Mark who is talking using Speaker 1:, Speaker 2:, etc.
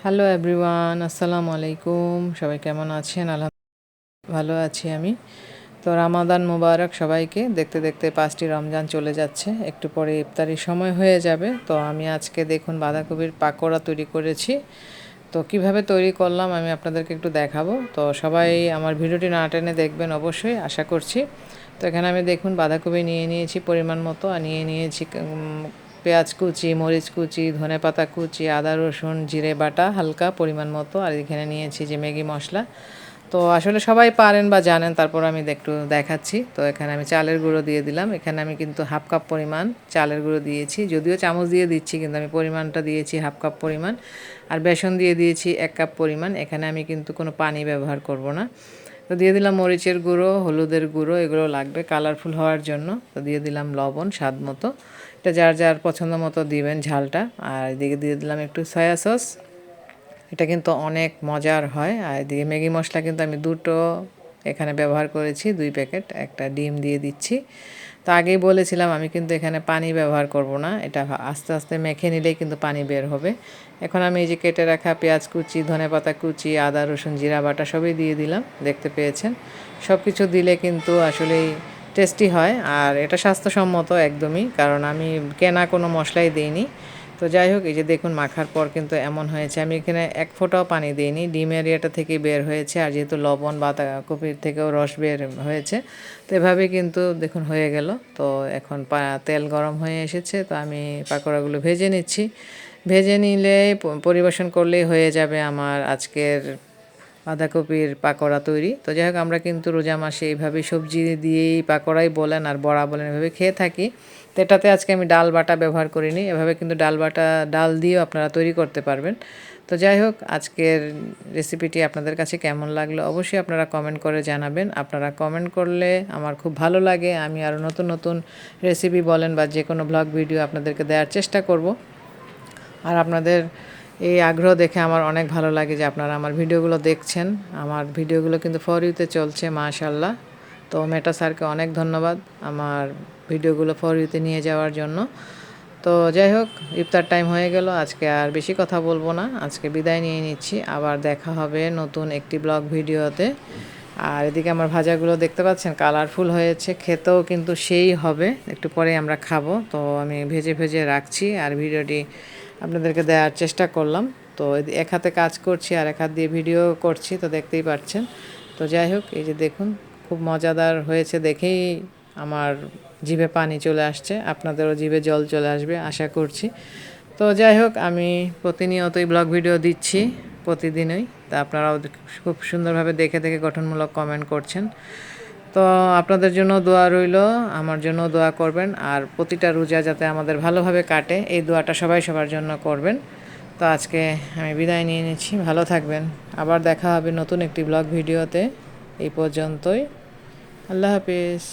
Speaker 1: Hello everyone, আসসালামু আলাইকুম। সবাই কেমন আছেন? ভালো আছি আমি। তো রামাদান মোবারক সবাইকে। দেখতে দেখতে 5টি রমজান চলে যাচ্ছে, একটু পরে ইফতারির সময় হয়ে যাবে। তো আমি আজকে দেখুন বাঁধাকপির পাকোড়া তৈরি করেছি। তো কিভাবে তৈরি করলাম আমি আপনাদেরকে একটু দেখাবো। তো সবাই আমার ভিডিওটি না টেনে দেখবেন অবশ্যই, আশা করছি। তো এখানে আমি দেখুন বাঁধাকপি নিয়ে নিয়েছি পরিমাণ মতো, আর নিয়ে নিয়েছি পেঁয়াজ কুচি, মরিচ কুচি, ধনেপাতা কুচি, আদা রসুন জিরে বাটা হালকা পরিমাণ মতো, আর এখানে নিয়েছি যে ম্যাগি মশলা। তো আসলে সবাই পারেন বা জানেন, তারপর আমি একটু দেখাচ্ছি। তো এখানে আমি চালের গুঁড়ো দিয়ে দিলাম। এখানে আমি কিন্তু হাফ কাপ পরিমাণ চালের গুঁড়ো দিয়েছি, যদিও চামচ দিয়ে দিচ্ছি, কিন্তু আমি পরিমাণটা দিয়েছি হাফ কাপ পরিমাণ। আর বেসন দিয়ে দিয়েছি 1 কাপ পরিমাণ। এখানে আমি কিন্তু কোনো পানি ব্যবহার করব না। তো দিয়ে দিলাম মরিচের গুঁড়ো, হলুদের গুঁড়ো, এগুলো লাগবে কালারফুল হওয়ার জন্য। তো দিয়ে দিলাম লবণ স্বাদ মতো, এটা যার যার পছন্দ মতো দিবেন ঝালটা। আর এদিকে দিয়ে দিলাম একটু সয়া সস, এটা কিন্তু অনেক মজার হয়। আর এদিকে ম্যাগি মশলা কিন্তু আমি দুটো এখানে ব্যবহার করেছি, 2 প্যাকেট। একটা ডিম দিয়ে দিচ্ছি। তো আগেই বলেছিলাম আমি কিন্তু এখানে পানি ব্যবহার করব না, এটা আস্তে আস্তে মেখে নিলেই কিন্তু পানি বের হবে। এখন আমি এই যে কেটে রাখা পেঁয়াজ কুচি, ধনেপাতা কুচি, আদা রসুন জিরা বাটা সবই দিয়ে দিলাম, দেখতে পেয়েছেন। সব কিছু দিলে কিন্তু আসলেই টেস্টি হয়, আর এটা স্বাস্থ্যসম্মত একদমই, কারণ আমি কেনা কোনো মশলাই দিইনি। তো যাই হোক, এই যে দেখুন মাখার পর কিন্তু এমন হয়েছে, আমি এখানে 1 ফোঁটাও পানি দিইনি, ডিমের ইয়েটা থেকে বের হয়েছে, আর যেহেতু লবণ বাঁধাকপির থেকেও রস বের হয়েছে। তো এভাবে কিন্তু দেখুন হয়ে গেল। তো এখন তেল গরম হয়ে এসেছে, তো আমি পাকোড়াগুলো ভেজে নিচ্ছি। ভেজে নিলে পরিবেশন করলেই হয়ে যাবে আমার আজকের বাঁধাকপির পাকোড়া তৈরি। তো যাই হোক, আমরা কিন্তু রোজা মাসে এইভাবেই সবজি দিয়েই পাকোড়াই বলেন আর বড়া বলেন এভাবে খেয়ে থাকি। তো এটাতে আজকে আমি ডাল বাটা ব্যবহার করিনি, এভাবে কিন্তু ডাল দিয়েও আপনারা তৈরি করতে পারবেন। তো যাই হোক, আজকের রেসিপিটি আপনাদের কাছে কেমন লাগলো অবশ্যই আপনারা কমেন্ট করে জানাবেন। আপনারা কমেন্ট করলে আমার খুব ভালো লাগে, আমি আরও নতুন নতুন রেসিপি বলেন বা যে কোনো ব্লগ ভিডিও আপনাদেরকে দেওয়ার চেষ্টা করব। আর আপনাদের এই আগ্রহ দেখে আমার অনেক ভালো লাগে যে আপনারা আমার ভিডিওগুলো দেখছেন। আমার ভিডিওগুলো কিন্তু ফর ইউতে চলছে, মাশাআল্লাহ। তো মেটা স্যারকে অনেক ধন্যবাদ আমার ভিডিওগুলো ফর ইউতে নিয়ে যাওয়ার জন্য। তো যাই হোক, ইফতার টাইম হয়ে গেল, আজকে আর বেশি কথা বলবো না, আজকে বিদায় নিয়ে নিচ্ছি। আবার দেখা হবে নতুন একটি ব্লগ ভিডিওতে। আর এদিকে আমার ভাজাগুলো দেখতে পাচ্ছেন কালারফুল হয়েছে, খেতেও কিন্তু সেই হবে, একটু পরে আমরা খাবো। তো আমি ভেজে ভেজে রাখছি আর ভিডিওটি আপনাদেরকে দেওয়ার চেষ্টা করলাম। তো এক হাতে কাজ করছি আর এক হাত দিয়ে ভিডিও করছি, তো দেখতেই পাচ্ছেন। তো যাই হোক, এই যে দেখুন খুব মজাদার হয়েছে দেখেই আমার জিভে পানি চলে আসছে, আপনাদেরও জিভে জল চলে আসবে আশা করছি। তো যাই হোক, আমি প্রতিনিয়তই ব্লগ ভিডিও দিচ্ছি, প্রতিদিনই। তা আপনারাও খুব সুন্দরভাবে দেখে দেখে গঠনমূলক কমেন্ট করছেন। তো আপনাদের জন্য দোয়া রইল, আমার জন্য দোয়া করবেন, আর প্রতিটা রোজা যাতে আমাদের ভালোভাবে কাটে এই দোয়াটা সবাই সবার জন্য করবেন। তো আজকে আমি বিদায় নিয়ে নিচ্ছি, ভালো থাকবেন। আবার দেখা হবে নতুন একটি ব্লগ ভিডিওতে। এই পর্যন্তই, আল্লাহ হাফিজ।